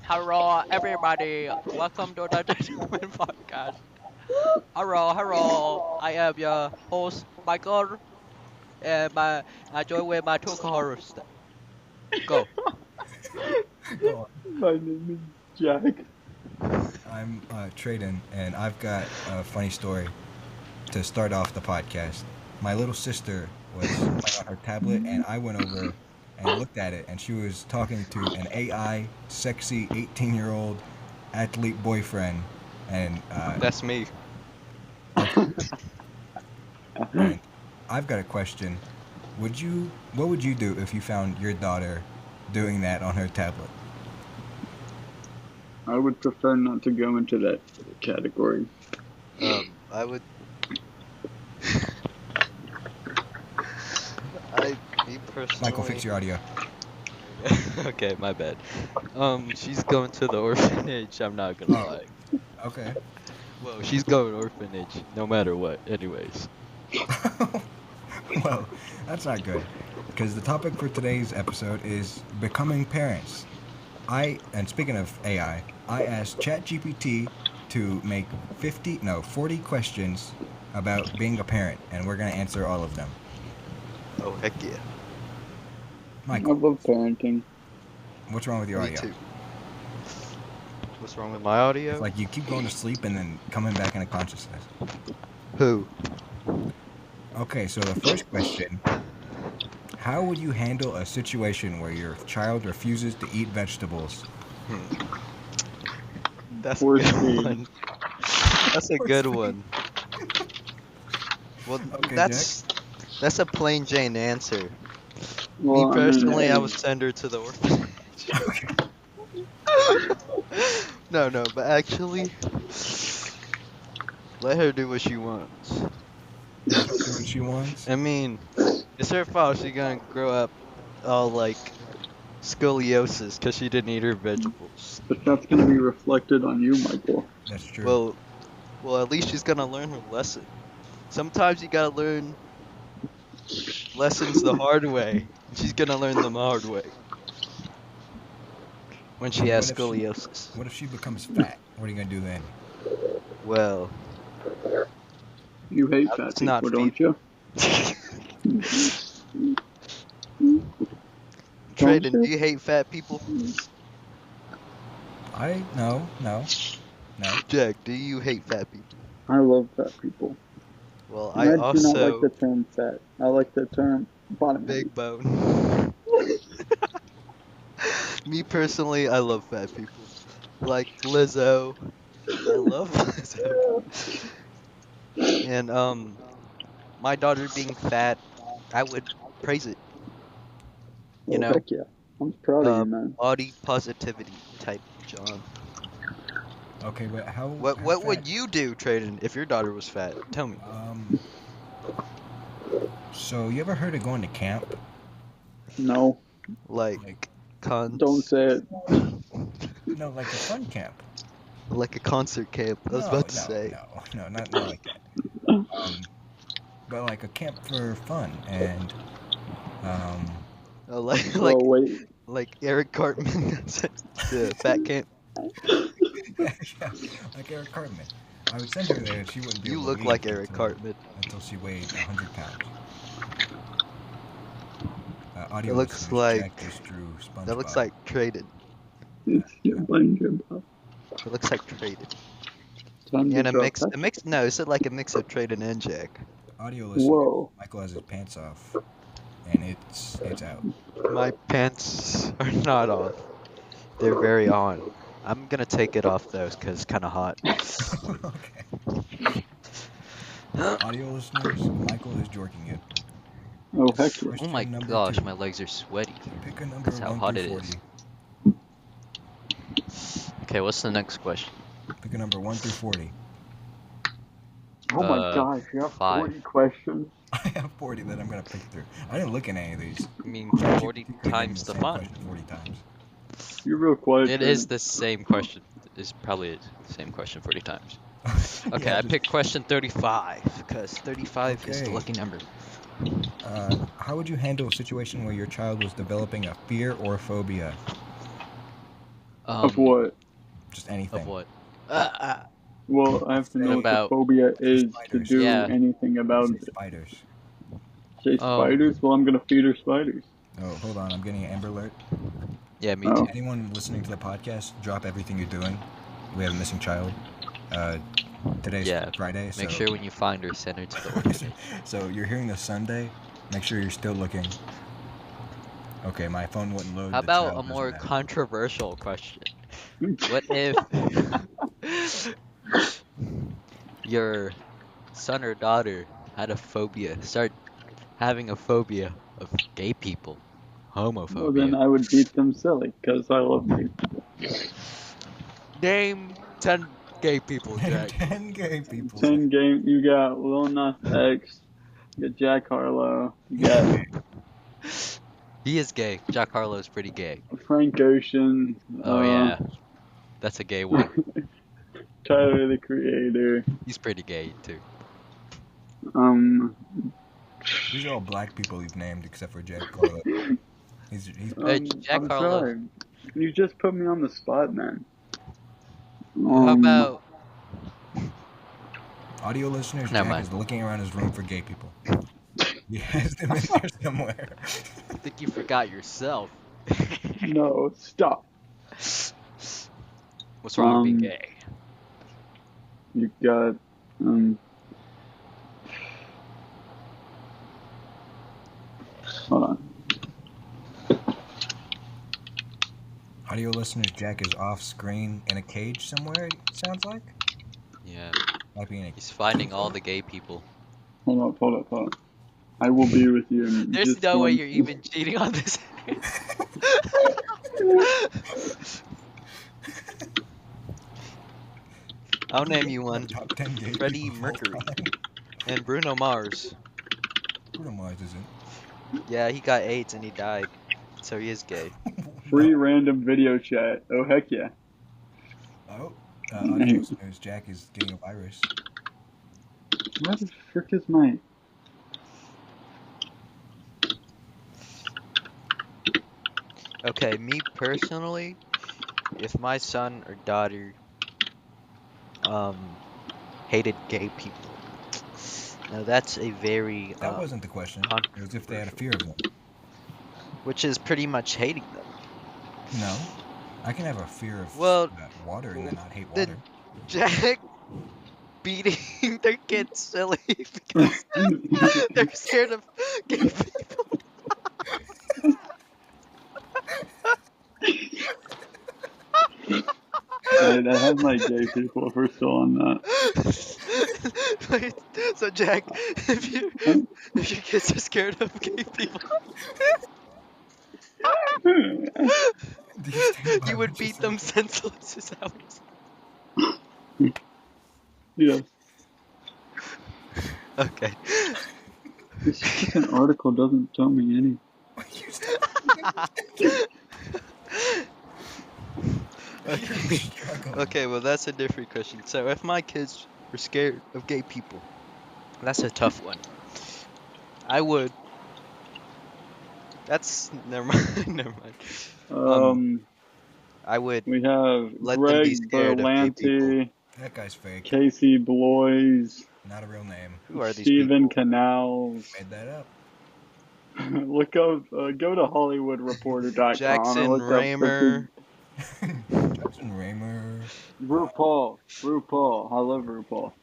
Hello, everybody. Welcome to the Gentleman Podcast. Hello. I am your host, Michael, and I join with my two co-hosts. Go. Go My name is Jack. I'm Traden, and I've got a funny story to start off the podcast. My little sister was playing on her tablet, and I went over and looked at it, and she was talking to an AI, sexy 18-year-old athlete boyfriend, and That's me. and I've got a question. What would you do if you found your daughter doing that on her tablet? I would prefer not to go into that category. I would. Me personally. Michael, fix your audio. Okay, my bad. She's going to the orphanage. I'm not gonna Oh. lie. Okay. Well, she's going orphanage no matter what. Anyways. Well, that's not good, because the topic for today's episode is becoming parents. And speaking of AI, I asked ChatGPT to make 40 questions about being a parent, and we're going to answer all of them. Oh heck yeah. I Michael, love parenting. what's wrong with your Me audio? too. What's wrong with my audio? It's like you keep going to sleep and then coming back into consciousness. Who? Okay, so the first question, how would you handle a situation where your child refuses to eat vegetables? That's a Worst good feed. one. That's a good one. Well, Okay, that's a plain Jane answer. Well, Me personally, I hey, would send her to the orphanage. No, but actually, let her do what she wants. Do what she wants? I mean, it's her fault. She's gonna grow up all like scoliosis because she didn't eat her vegetables. but that's going to be reflected on you, Michael. That's true. Well, at least she's gonna learn her lesson. Sometimes you gotta learn lessons the hard way. She's gonna learn them the hard way when she has What if she- scoliosis. What if she becomes fat? What are you going to do then? Well, You hate fat That's people, not don't you? Traden, you? do you hate fat people? No. Jack, do you hate fat people? I love fat people. Well, And I I do not like also the term fat. I like the term bottom big heavy. bone. Me personally, I love fat people. Like Lizzo. I love Lizzo. And my daughter being fat, I would praise it. You Oh, know, heck yeah. I'm proud of you, man. body positivity type John. Okay, but how? What would you do, Traden, if your daughter was fat? Tell me. So you ever heard of going to camp? No, Like cons don't say it. No, like a fun camp. like a concert camp. I was about to say. No, not like that. But like a camp for fun, and Oh, like Oh, wait. like Eric Cartman, the fat camp. yeah, like Eric Cartman. I would send her there, and she wouldn't be You able to look leave like Eric until, Cartman. until she weighed 100 pounds. Audio It looks listeners, like Jack just drew SpongeBob. that looks like Traden. It's your blame, Jim. It looks like Traden. Time to And a drop mix. that. A mix. No, it's like a mix of Traden and Jack. Audio listeners, Whoa. Michael has his pants off, and it's out. My pants are not off. They're very on. I'm gonna take it off though, cause it's kind of hot. Okay. Audio listeners, Michael is jorking it. Oh, heck yeah. Oh my Question number gosh, 2. my legs are sweaty. Pick a number That's how 1 hot through it 40. is. Okay, what's the next question? Pick a number 1 through 40. Oh my gosh, you have 5. 40 questions. I have 40 that I'm gonna pick through. I didn't look at any of these. I mean, ChatGPT 40 could've given me times the the same fun. question 40 times. You're real quiet. It Traden. is the same question. It's probably the same question 40 times. Okay, Yeah, I just- picked question 35 because 35 is the Okay. lucky number. How would you handle a situation where your child was developing a fear or a phobia? Of Um, what? Just of anything. what? Well, I have to know Say what the About phobia chase is to spiders. do yeah. anything about Say it. spiders. Chase spiders? Um, Well, I'm gonna feed her spiders. Oh, hold on. I'm getting an Amber Alert. yeah, me Oh. too. Anyone listening to the podcast, drop everything you're doing. We have a missing child. Uh, today's Yeah. Friday, Make so sure when you find her, send her to the orphanage. so you're hearing this Sunday. Make sure you're still looking. Okay, my phone wouldn't load. How The about child a doesn't more matter. controversial question? What if your son or daughter had a phobia, start having a phobia of gay people, Well, then homophobia? I would beat them silly, because I love gay people. Name 10 gay people, Name Jack. 10 gay people. 10 game, you got Lil Nas X, you got Jack Harlow, you got He is gay. Jack Harlow's pretty gay. Frank Ocean, Oh yeah, that's a gay one. Tyler the Creator, He's pretty gay too. um, These are all black people you've named except for Jack Carlo. He's Jack I'm Harlow. sorry. You just put me on the spot, man. How about? audio listeners. Never Jack mind. is looking around his room for gay people. He has them in there somewhere. I think you forgot yourself. No, stop. What's wrong with being Um, gay? you got, hold on. Audio listeners, Jack is off screen in a cage somewhere. It sounds like Yeah, might be in a. he's finding all the gay people. Hold up. I will be with you in There's just no way one. you're even cheating on this. I'll name you one. Top 10 gay Freddie people of all Mercury time. and Bruno Mars. Bruno Mars isn't. Yeah, he got AIDS and he died, so he is gay. Free No. random video chat. Oh, heck yeah. Oh, audio listeners, Jack is getting a virus. What the frick is my. Okay, me personally, if my son or daughter hated gay people, now that's a very That wasn't the question. It was if they had a controversial, fear of them. which is pretty much hating them. No, I can have a fear of Well, water and then not hate the water. Jack beating their kids silly because they're scared of gay people. Alright, I have my gay people if we're still on that. Wait, so Jack, if your kids are scared of gay people, Do you stand by you what would you beat said? them senseless. Is that what Yes. Okay. This fucking article doesn't tell me any. You said Okay. struggling. Okay, well that's a different question. So if my kids were scared of gay people, that's a tough one. I would. That's never mind. Never mind. I would We have let them be Greg scared of gay people. Berlanti, That guy's fake. Casey Bloys, Not a real name. Who are these Stephen people? Canals. Made that up. Look up, go to HollywoodReporter.com and Jackson look up Raymer. Jackson Raymer. RuPaul. I love RuPaul.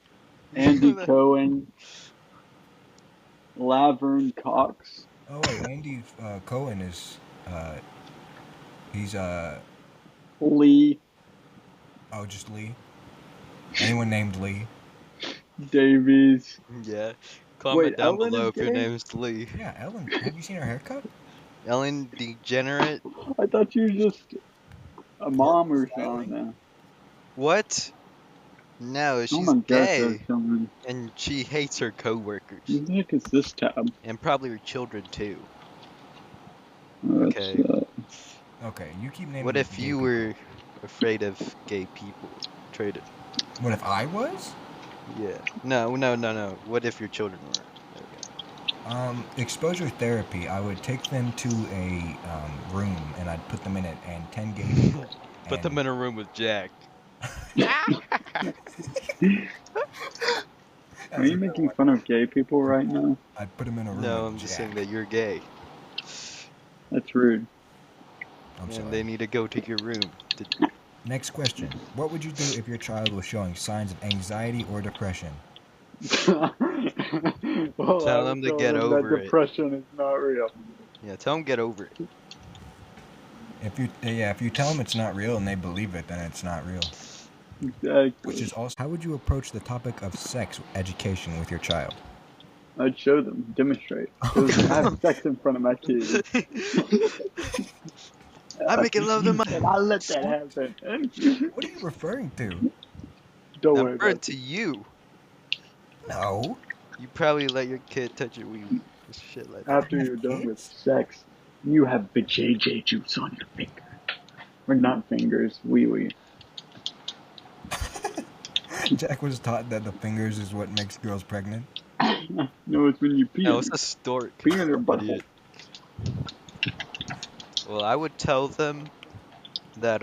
Andy Cohen. Laverne Cox. Oh wait, Andy Cohen is he's Lee just Lee. Anyone named Lee? Davies. Yeah. Comment Wait, down Ellen below is if your gay? name's Lee. Yeah, Ellen. Have you seen her haircut? Ellen Degenerate. I thought you were just a mom or Styling. something. What? No, Oh she's my gosh, gay. there's someone. And she hates her coworkers. What the heck is this tab? And probably her children too. That's, Okay. Okay, you keep naming. What if gay you people. were afraid of gay people? Traded. What if I was? Yeah. No. What if your children were? Exposure therapy. I would take them to a room and I'd put them in it, and 10 gay people Put them in a room with Jack. Are you making fun of gay people right now? I'd put him in a room No, with I'm just Jack. saying that you're gay. That's rude. I'm And sorry. they need to go to your room. Next question. What would you do if your child was showing signs of anxiety or depression? Well, Tell I them would to tell get them over that it. depression is not real. Yeah, tell them get over it. If you tell them it's not real and they believe it, then it's not real. Exactly. Which is also, how would you approach the topic of sex education with your child? I'd show them, demonstrate. Have sex in front of my kids. I'm making love to my. And I'll let that happen. What are you referring to? Don't I'm worry referring about to it. you. No. You probably let your kid touch your wee wee. Shit like that. After you're done with sex, you have JJ juice on your finger. Or not fingers, wee wee. Jack was taught that the fingers is what makes girls pregnant. No, it's when you pee No, in, it's a stork. pee in their butthole. Idiot. Well, I would tell them that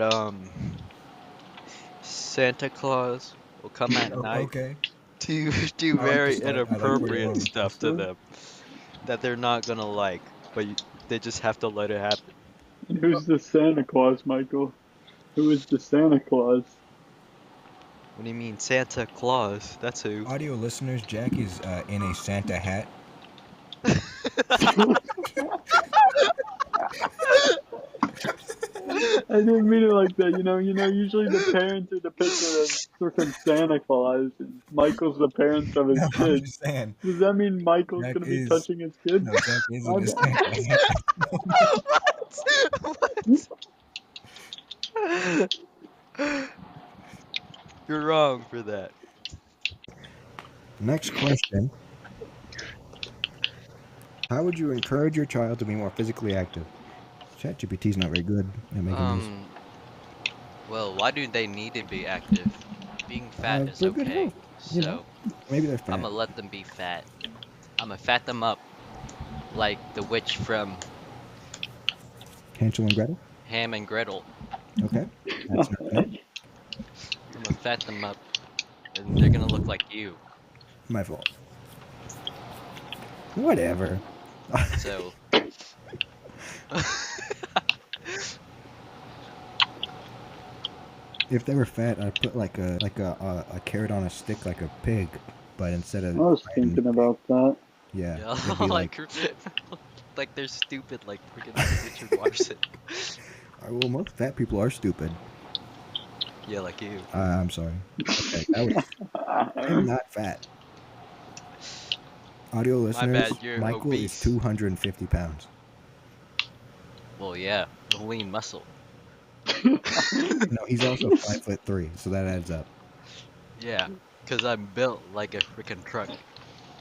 Santa Claus will come at night Okay. to do I like the very start. I like where you're inappropriate going with stuff this. to them that they're not gonna like, but they just have to let it happen. And who's the Santa Claus, Michael? Who is the Santa Claus? What do you mean, Santa Claus? That's who. Audio listeners, Jack is in a Santa hat. I didn't mean it like that. Usually the parents are depicted as freaking Santa Claus, and Michael's the parents of his No, I'm kids. just saying. Does that mean Michael's Jack gonna be is touching his kids? no, Jack is My in a bad. Santa hat. What? You're wrong for that. Next question. How would you encourage your child to be more physically active? ChatGPT's not very good at making these. Well, why do they need to be active? Being fat is For good okay. health, you know. So Maybe they're I'm fat. gonna let them be fat. I'm gonna fat them up like the witch from Hansel and Gretel. Ham and Gretel. Okay. That's not no, I'm gonna fat them up, and they're gonna look like you. my fault. Whatever. So If they were fat, I'd put like a carrot on a stick, like a pig, but instead of I was thinking about that. yeah, yeah, it'd be like like they're stupid, like freaking Richard Larson. well, most fat people are stupid. Yeah, like you. I'm sorry. Okay, I'm not fat. Audio My listeners, bad, you're Michael obese. is 250 pounds. Well, yeah, lean muscle. No, he's also 5'3", so that adds up. Yeah, cause I'm built like a freaking truck.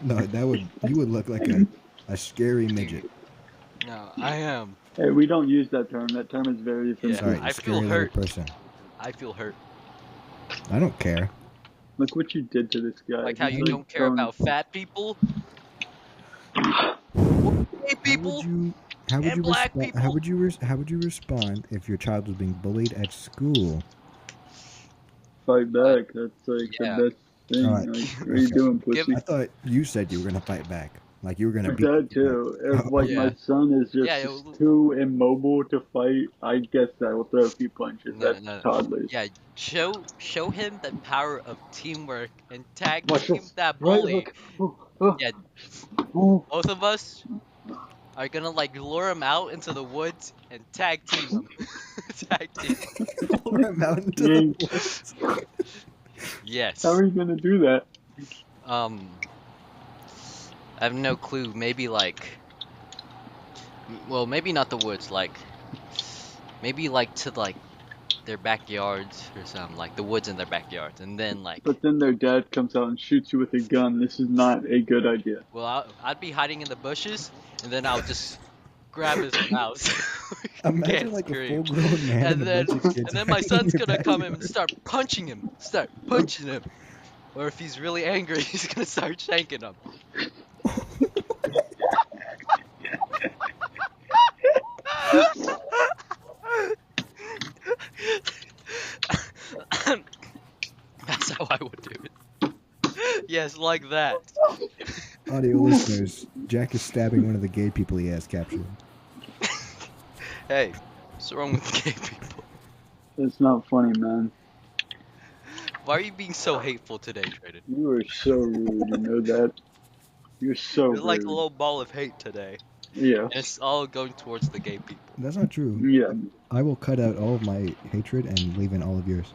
No, you would look like a scary midget. No, I am. Hey, we don't use that term. That term is very Yeah, Sorry, offensive. I a feel scary little hurt. person. I feel hurt. I don't care. Look what you did to this guy. Like how He's you like don't care throwing- about fat people, gay How people, would you and black respond? people. How would you respond if your child was being bullied at school? fight back. That's like Yeah. the best thing. Alright. Like, what are you Okay. doing, pussy? I thought you said you were gonna fight back. Like you were gonna beat. That too. If like Yeah. my son is just Yeah, too immobile to fight, I guess I will throw a few punches No, at no. toddlers. Yeah, show him the power of teamwork and tag Watch team this. that Right bully. hook. Oh, Yeah, oh. both of us are gonna like lure him out into the woods and tag team him. Tag team. Lure him out into the Dang. woods. Yes. How are you gonna do that? I have no clue. Maybe like, well, maybe not the woods. Like, maybe like to like their backyards or something. Like the woods in their backyards, and then like, But then their dad comes out and shoots you with a gun. This is not a good idea. well, I'd be hiding in the bushes, and then I'll just grab his mouth. Imagine Can't like a scream. full-grown man And and a then, bunch of kids and then my hiding in son's your gonna come in and backyard. start punching him. Or if he's really angry, he's gonna start shanking him. That's how I would do it. Yes, like that. Audio listeners, Jack is stabbing one of the gay people he has captured. Hey, what's wrong with gay people? It's not funny, man. Why are you being so hateful today, Traden? You are so rude. You know that. You're so You're like a rude. little ball of hate today. Yeah. And it's all going towards the gay people. That's not true. Yeah. I will cut out all of my hatred and leave in all of yours.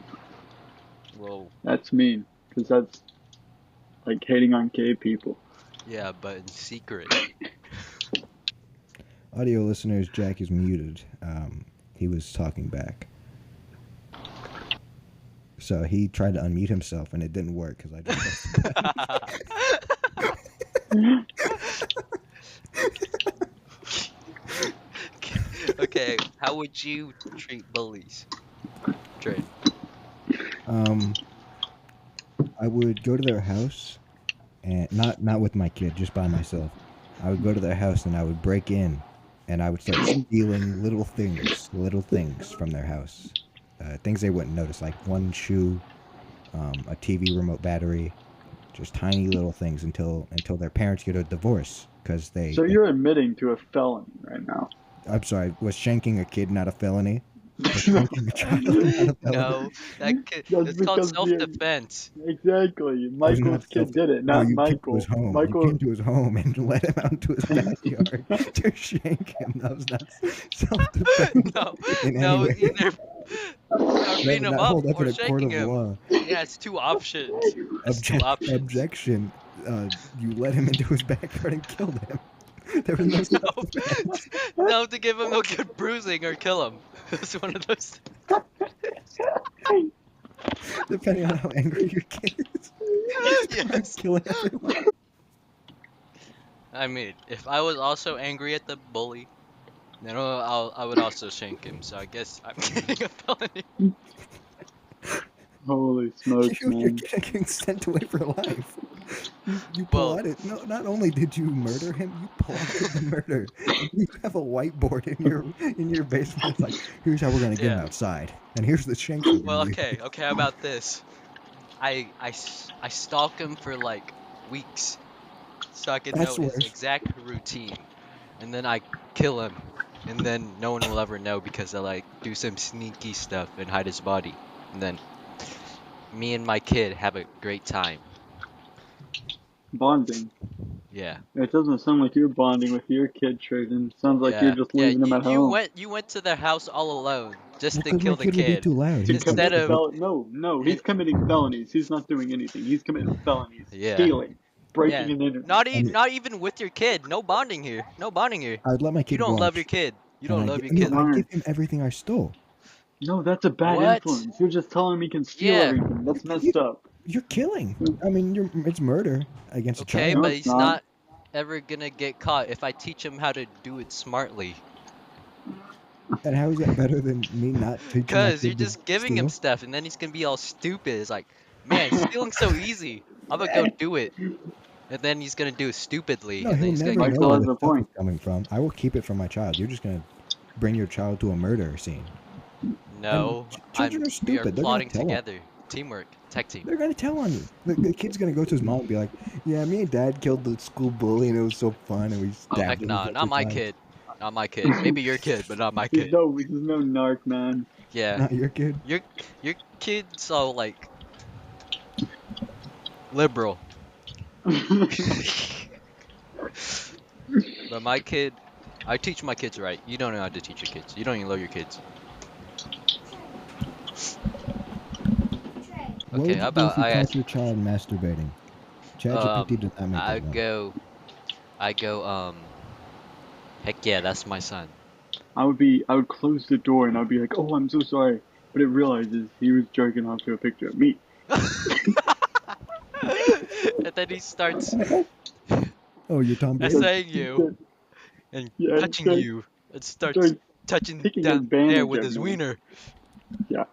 Whoa. That's mean. Because that's like hating on gay people. Yeah, but in secret. Audio listeners, Jack is muted. He was talking back. So he tried to unmute himself and it didn't work because I just pressed the Okay, how would you treat bullies? Trade. I would go to their house and not with my kid, just by myself. I would go to their house and I would break in and I would start stealing little things from their house. Things they wouldn't notice, like one shoe, a TV remote battery, just tiny little things until their parents get a divorce because they. So you're admitting to a felony right now. I'm sorry, was shanking a kid not a felony? Was shanking a child not a felony? No, that kid, That's it's called because the- self-defense. Exactly. It was Michael's not kid did it, No, not you came to Michael. his home. Michael. You came to his home and let him out into his backyard to shank him. That was not self-defense. No, in no, any way. either That beating would him not up hold up or in a court shaking of him. law. Yeah, it's two options. It's two options. Objection. You let him into his backyard and killed him. There was no self-defense. No, to give him a good bruising or kill him. It's one of those. Depending on how angry your kid is. Yes. Killing everyone. I mean, if I was also angry at the bully, then I would also shank him. So I guess I'm getting a felony. Holy smokes, You're man. getting sent away for life. You plotted. No, not only did you murder him, you plotted the murder. You have a whiteboard in your basement. It's like, here's how we're gonna get him Yeah. outside, and here's the shank. we're Well, gonna use. okay. How about this? I stalk him for like weeks, so I can That's know his worse. exact routine, and then I kill him, and then no one will ever know because I like do some sneaky stuff and hide his body, and then me and my kid have a great time. Bonding. Yeah. It doesn't sound like you're bonding with your kid, Traden. Sounds like Yeah. you're just leaving him at home. You went to their house all alone just Well, to 'cause kill my the kid would be kid. too loud. To He's Instead commit of- no, he's committing felonies. He's not doing anything. He's committing felonies. Yeah. Stealing, breaking Yeah. and entering. Not even with your kid. No bonding here. No bonding here. I'd let my kid You don't watch, love your kid. You don't and love I'd your gi- kid. no, I'd give him everything I stole. No, that's a bad What? influence. You're just telling him he can steal Yeah. everything. That's messed up. You're killing. I mean, it's murder against a Okay, child. No, but it's he's not. not ever gonna get caught if I teach him how to do it smartly. And how is that better than me not teaching? my Because kid you're to just giving him steal? stuff, and then he's gonna be all stupid. It's like, man, stealing's so easy. I'm gonna go do it, and then he's gonna do it stupidly, No, and then he'll he's never gonna Michael get know where has the a stuff is point. coming from. I will keep it from my child. You're just gonna bring your child to a murder scene. No, children are we are stupid. They're gonna plotting tell 'em. together. Teamwork, tech team. They're gonna tell on you. The kid's gonna go to his mom and be like, "Yeah, me and Dad killed the school bully, and it was so fun, and we Oh stabbed heck him." nah, not my kid. Not my kid. Maybe your kid, but not my He's kid. no narc, man. Yeah, Not your kid. your kid's all like liberal, but my kid, I teach my kids right. You don't know how to teach your kids. You don't even love your kids. What Okay, would how you do about if you I caught ask? your child masturbating? ChatGPT does not make I that up. go. Heck yeah, that's my son. I would close the door and I'd be like, "Oh, I'm so sorry," but it realizes he was jerking off to a picture of me. And then he starts Oh, you're Tom Brady. essaying you and Yeah, touching starts- you and starts starts touching taking down advantage there with of his me. wiener. Yeah.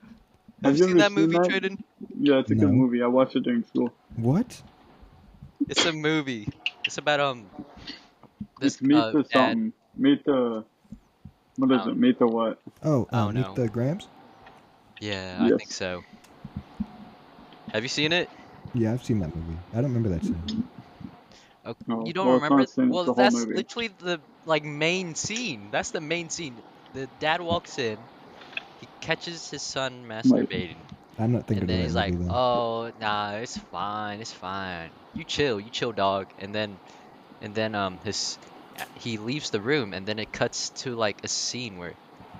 Have you you seen ever that movie, that? Traden? Yeah, it's a good No. movie. I watched it during school. What? It's a movie. It's about this It's Meet the dad. something. Meet the. What is it? Meet the what? Oh, I don't meet know. the Grams? Yeah, I think Yes. so. Have you seen it? Yeah, I've seen that movie. I don't remember that scene. Oh, No, you don't well, it's not remember? a scene, it's Well, the whole that's movie. literally the like main scene. That's the main scene. The dad walks in, he catches his son Like, masturbating, I'm not and thinking of then the he's right like, movie then. "Oh, nah, it's fine. You chill, dog." And then he leaves the room, and then it cuts to like a scene where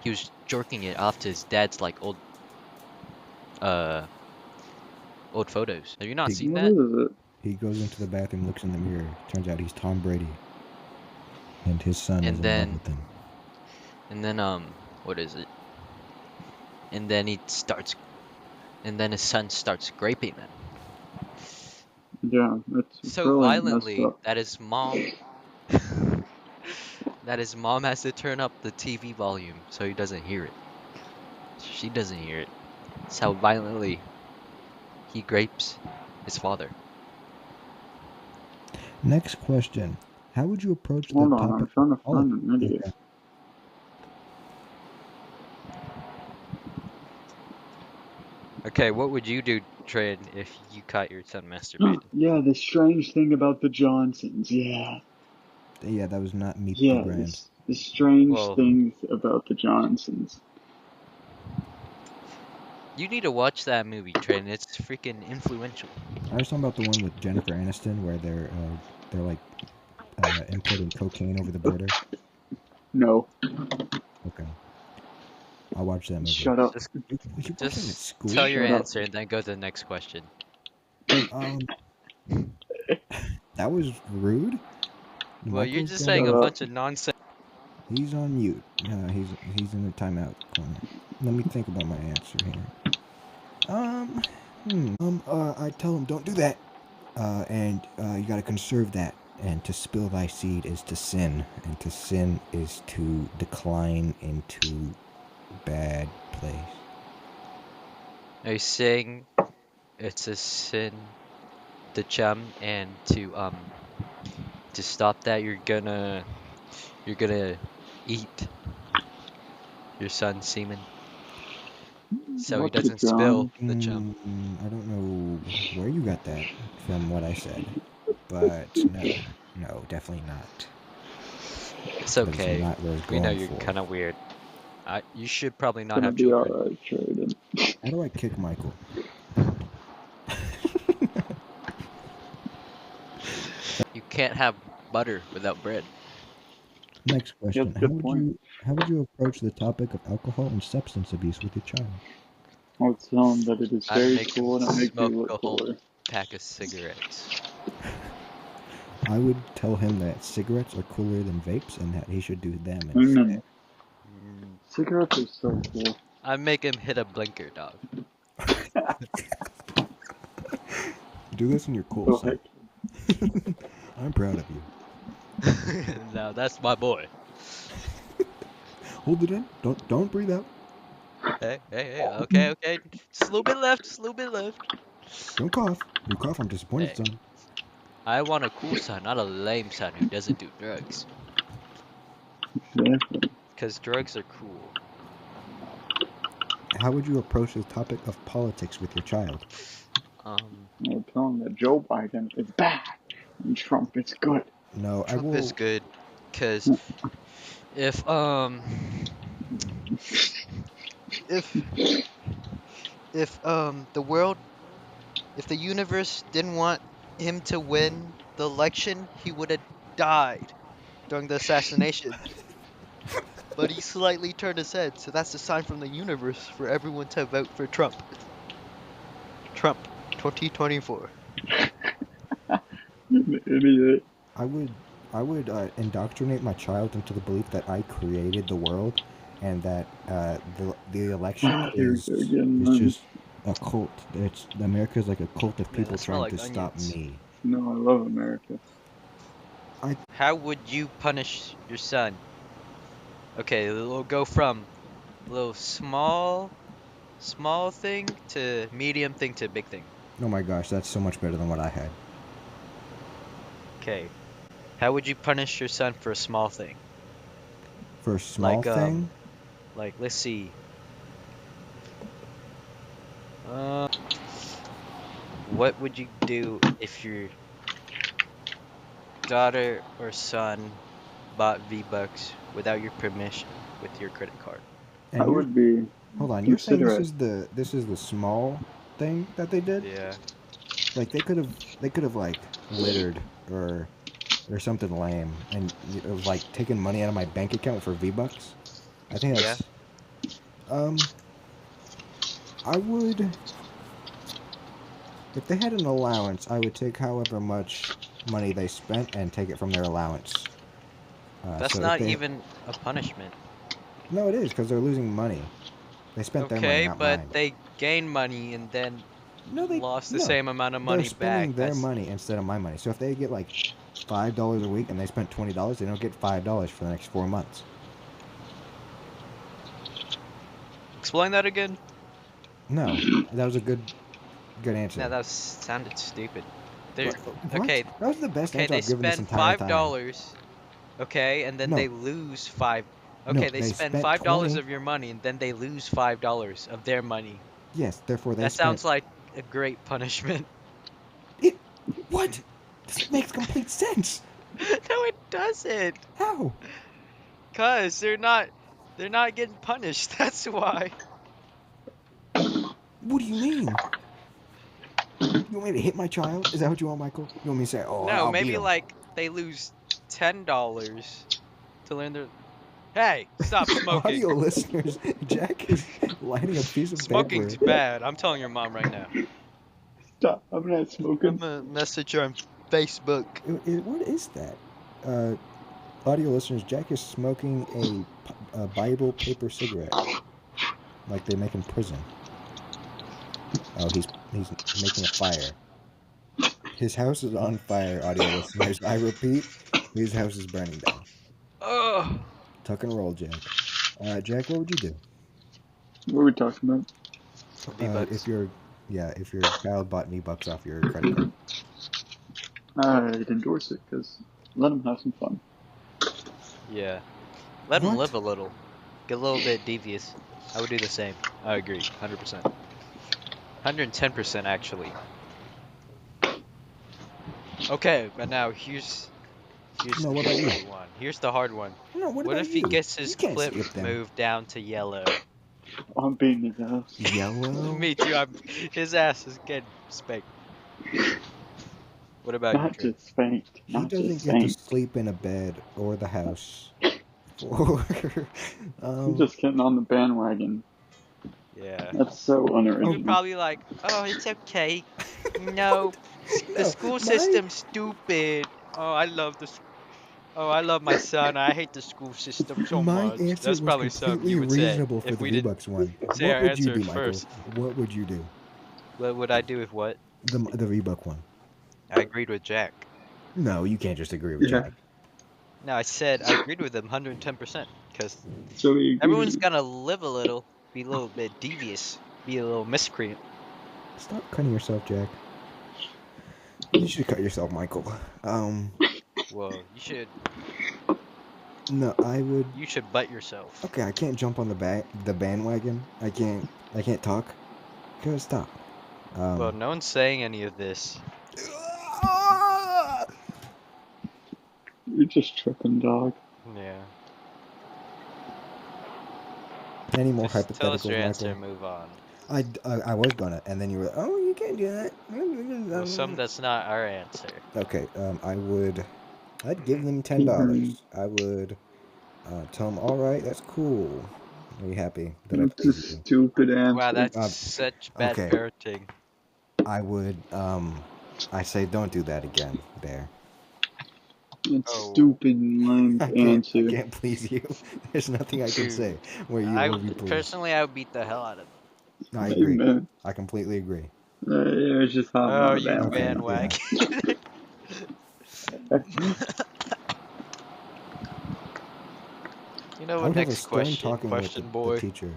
he was jerking it off to his dad's like uh old photos. Have you not He seen what that? is it? he goes into the bathroom, looks in the mirror. Turns out he's Tom Brady, and his son is And in love then with him. what is it? And then his son starts raping him Yeah, it's so really messed violently up. that his mom has to turn up the TV volume so he doesn't hear it. She doesn't hear it. That's how violently he rapes his father. Next question: how would you approach the Hold on, I'm topic of trying to find politics? an idiot. Okay. Okay, what would you do, Trin, if you caught your son masturbating? Yeah, the strange thing about the Johnsons. Yeah. Yeah, that was not Meet the Yeah, Grants. the strange Well, things about the Johnsons. you need to watch that movie, Trin. It's freaking influential. I was talking about the one with Jennifer Aniston where they're like importing cocaine over the border. No, Okay, I'll watch that movie. shut up. Just You watch that at just school? tell your Shut up. answer and then go to the next question. Um, that was rude. Well, you're Michael's just gonna saying Shut a go. up. bunch of nonsense. He's on mute. He's in the timeout corner. Let me think about my answer here. I tell him don't do that. And you gotta conserve that. And to spill thy seed is to sin, and to sin is to decline into bad place. Are you saying it's a sin to chum and to stop that you're gonna eat your son's semen so he What's it, doesn't spill John? the chum? I don't know where you got that from what I said, but no, definitely not. It's That is okay. not what I was We know going you're for. kind of weird. You should probably It's not gonna have be children. alright, Traden. How do I kick Michael? You can't have butter without bread. Next Yeah, question: that's a good point. how would you approach the topic of alcohol and substance abuse with your child? I'll tell him that it is I'd very make him cool and it makes you smoke look a whole cooler. pack of cigarettes. I would tell him that cigarettes are cooler than vapes and that he should do them Amen. instead. Mm, Cigarettes are so cool. I'd make him hit a blinker, dog. Do this when you're cool, Go son. ahead. I'm proud of you. Now that's my boy. Hold it in. Don't breathe out. Hey, okay. Just a little bit left, just a little bit left. Don't cough. You cough, I'm disappointed, Hey, son. I want a cool son, not a lame son who doesn't do drugs. Exactly. Because drugs are cool. How would you approach the topic of politics with your child? I'll tell him that Joe Biden is bad and Trump is good. No, I Trump is will. good. Because if, if, the world, if the universe didn't want him to win the election, he would have died during the assassination. But he slightly turned his head, so that's a sign from the universe for everyone to vote for Trump. Trump, 2024. Idiot. I would. I would indoctrinate my child into the belief that I created the world, and that the election Here we go again, is man. just a cult. It's America is like a cult of Man, people that smell trying like to stop onions. me. No, I love America. How would you punish your son? Okay, we'll go from a little small thing to medium thing to big thing. Oh my gosh, that's so much better than what I had. Okay, how would you punish your son for a small thing? For a small Like thing, let's see. What would you do if your daughter or son bought V-Bucks without your permission with your credit card? I And you're would be hold on. You're saying considerate. this is the small thing that they did? Yeah. Like they could have like littered or something lame and it was like taking money out of my bank account for V-Bucks. I think Yeah. that's I would if they had an allowance, I would take however much money they spent and take it from their allowance. That's So if not they even a punishment. no, it is because they're losing money. They spent their money, Okay, not but mine. they gained money and then lost the No. same amount of They're money spending back. their That's money instead of my money. So if they get like $5 a week and they spent $20, they don't get $5 for the next 4 months. Explain that again. No, that was a good answer. No, that sounded stupid. They're What? okay. That was the best Okay, answer they I've given this spend entire time. $5. Okay, and then No. they lose five. No, Okay, they they spend spent $5 20. of your money and then they lose $5 of their money. Yes, therefore they That spent. sounds like a great punishment. It. What? This makes complete sense. No, it doesn't. How? Cause they're not getting punished. That's why. What do you mean? You want me to hit my child? Is that what you want, Michael? You want me to say, "Oh, No, I'll beat maybe him"? like they lose $10 to learn their. Hey, stop smoking. Audio listeners, Jack is lighting a piece of Smoking's paper. bad. I'm telling your mom right now. Stop. I'm not I'm smoking. gonna message her on Facebook. What is that? Audio listeners, Jack is smoking a Bible paper cigarette, like they make in prison. Oh, he's making a fire. His house is on fire, audio listeners. I repeat, his house is burning down. Ugh. Tuck and roll, Jack. Jack, what would you do? What are we talking about? If your child bought V-Bucks off your credit card. I'd endorse it because let them have some fun. Yeah. Let them What? live a little. Get a little bit devious. I would do the same. I agree. 100%. 110% actually. Okay, but now here's No, the what about you? tricky one. Here's the hard one. No, what What about if he you? gets his You can't clip skip them. moved down to yellow? I'm beating his ass. Yellow? Me too. His ass is getting spanked. What about you, Not Trey? just spanked. He Not doesn't just get to spanked. sleep in a bed or the house. Or, I'm just getting on the bandwagon. Yeah. That's so You're unoriginal. probably like, oh, it's okay. No, the No, school my- system's stupid. Oh, I love I love my son. I hate the school system so my much. answer That's was probably something completely you would say reasonable for if the we didn't V-Bucks one. say What our would you answer do, Michael? first. What would you do? What would I do with what? The V-Buck one. I agreed with Jack. No, you can't just agree with Yeah. Jack. No, I said I agreed with him 110%. Because So we agree. everyone's gonna live a little, be a little bit devious, be a little miscreant. Stop cutting yourself, Jack. You should cut yourself, Michael. Well, No, I would. you should butt yourself. Okay, I can't jump on the bandwagon. I can't talk. Go stop. Well, no one's saying any of this. You're just tripping, dog. Yeah. Any more Just tell us hypotheticals, your Michael? answer and move on. I was gonna, and then you were, oh, you can't do that. Well, that's not our answer. Okay, I'd give them $10. I would tell them, all right, that's cool. Are you happy that I That's a pleased you? stupid answer. Wow, that's such bad okay. parenting. I would, I say, don't do that again, Bear. It's Oh. stupid and lame I answer. can't please you. There's nothing I can Dude, say where you will be pleased. Personally, I would beat the hell out of them. I agree. Amen. I completely agree. It was just hopping Oh, on the you bandwagon. bandwagon. You know I what? would have a Next stern question, talking with question the boy. teacher.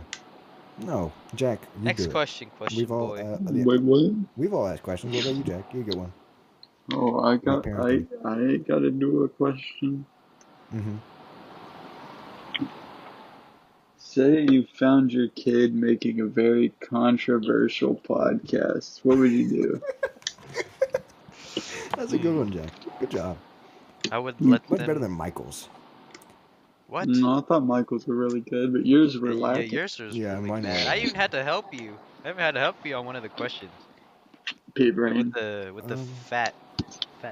No, Jack, you Next do it. question, We've all, boy. Wait, what? We've all asked questions. What about you, Jack? You get one. Oh, I parenting. gotta do a question. Mm-hmm. Say you found your kid making a very controversial podcast. What would you do? That's a good one, Jack. Good job. I would let Much them. better than Michael's. What? No, I thought Michael's were really good, but yours were Yeah, lacking. yours was Yeah, really mine bad. were. I even had to help you. I even had to help you on one of the questions. Pit With brain. the fat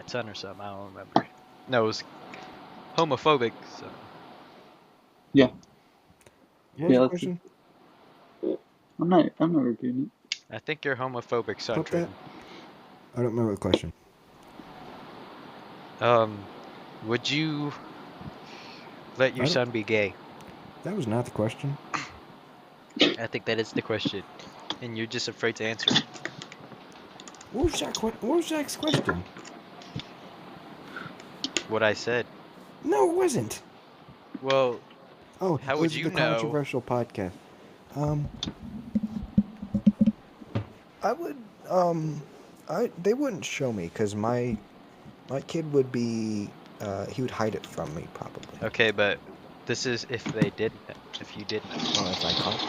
son or something. I don't remember. No, it was homophobic. So Yeah. What was Yeah, the that's question? I'm not repeating I think you're homophobic, son. Pop that. Trayden. I don't remember the question. Would you let your I don't- son be gay? That was not the question. I think that is the question, and you're just afraid to answer it. What was Jack's question? What I said. No, it wasn't. Well, Oh, how it would was you the know? controversial podcast. I would they wouldn't show me because my kid would be he would hide it from me probably. Okay, but this is if they did, if you did know. Oh, if I caught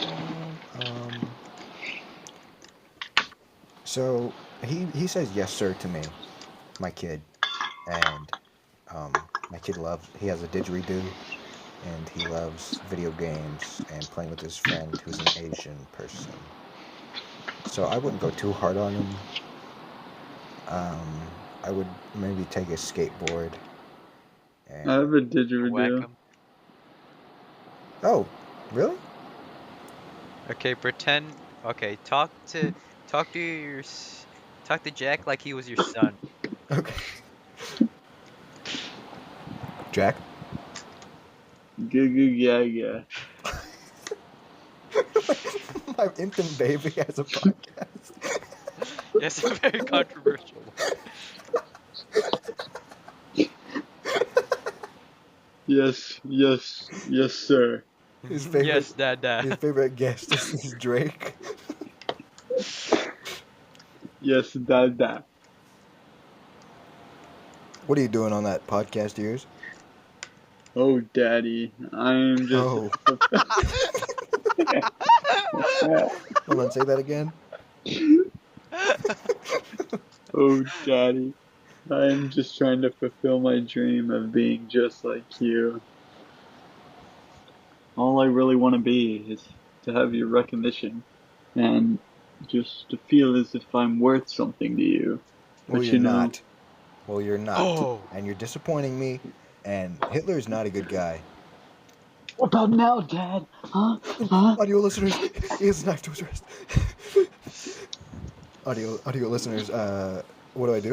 them, so he says yes sir to me, my kid, and my kid he has a didgeridoo, and he loves video games and playing with his friend who's an Asian person. So I wouldn't go too hard on him. I would maybe take a skateboard. it. I have a Whack didgeridoo. 'em. Oh, really? Okay, pretend. Okay, talk to Jack like he was your son. Okay. Jack? Goo goo gaga. My infant baby has a podcast. Yes, a very controversial one. Yes, sir. His favorite, Yes, Dad. his favorite guest is Drake. Yes, dada. What are you doing on that podcast of yours? Oh, daddy, I am just. Oh. Hold on, say that again. Oh, daddy, I am just trying to fulfill my dream of being just like you. All I really want to be is to have your recognition and just to feel as if I'm worth something to you. Well, But you're you know, not. Well, you're not. Oh. And you're disappointing me. And Hitler's not a good guy. what about now, Dad? Huh? Huh? Audio listeners, he has a knife to his wrist. Audio listeners, what do I do?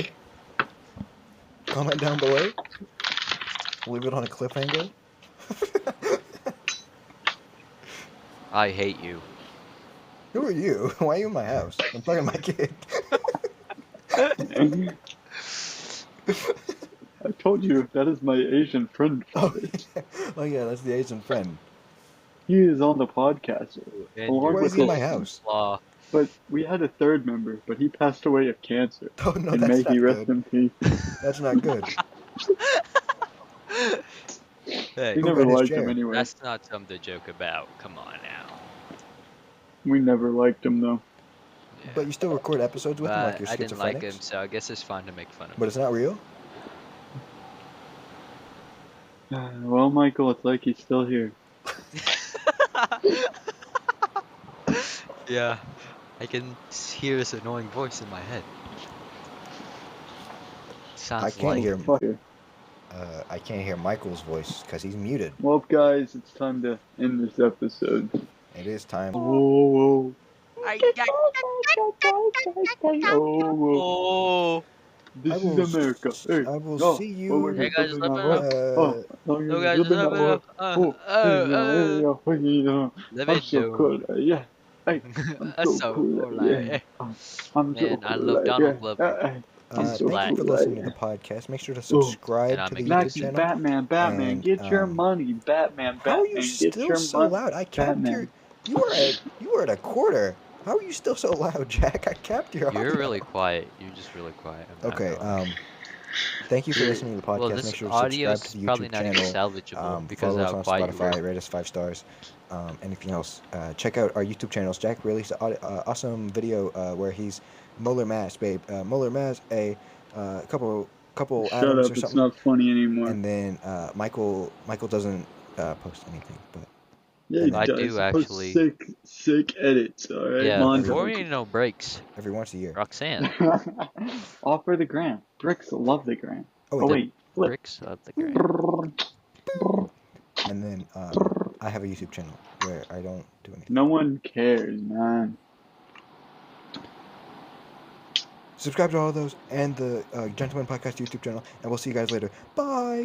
Comment down below. Leave it on a cliffhanger. I hate you. Who are you? Why are you in my house? I'm talking to my kid. I told you that is my Asian friend. Oh yeah. Oh yeah, that's the Asian friend. He is on the podcast. And Along Why with is he in his- my house? Law. But we had a third member, but he passed away of cancer. Oh no, and that's may not he rest good. in peace. That's not good. Hey, We Who never got his liked chair? him anyway. that's not something to joke about. Come on now. We never liked him though. Yeah. But you still record episodes with him like But you're I didn't like him, schizophrenics? so I guess it's fun to make fun of him. But it's not real? Well, Michael, it's like he's still here. Yeah, I can hear his annoying voice in my head. Sounds I can't like hear. Fucker. I can't hear Michael's voice because he's muted. Well, guys, it's time to end this episode. It is time. Whoa, I, whoa. Oh, This I is will America. Hey, I will no, see what we're you. Hey guys, flipping let that me way. know. Oh, No you're guys, flipping let that me know. way. Let I'm me so know. cool. Yeah. Hey, I'm That's so so cool. cool. Yeah. Like, I'm so man, I cool. love Donald Yeah. Glover. I'm He's so Thank you black. for cool. listening to the podcast. Make sure to Oh. subscribe And I'm to the a YouTube Nike, channel. Batman, And, get your money, Batman, How are you get still your so money, loud? I capped your. Batman. You were at a quarter. How are you still so loud, Jack? I capped your audio. You're really quiet. You're just really quiet. I'm Okay. not gonna lie. Thank you for You're- listening to the podcast. well, Make this sure to audio subscribe to is the probably YouTube not even channel. salvageable because Follow of us how on quiet you were. Spotify. Rate us 5 stars. Anything else? Check out our YouTube channels. Jack released an awesome video where he's Molar Mass, babe. Molar Mass, a couple couple Shut Adams up, or it's something, not funny anymore. and then Michael doesn't post anything, but Yeah, and he I then does. do He posts actually. sick edits, alright? Yeah, every before we Montage. need no breaks. every once a year. Roxanne. All for the gram. Bricks love the gram. Oh Oh wait, The wait, flip. bricks of the gram. and then I have a YouTube channel where I don't do anything. No one cares, man. Subscribe to all of those and the Gentleman Podcast YouTube channel, and we'll see you guys later. Bye.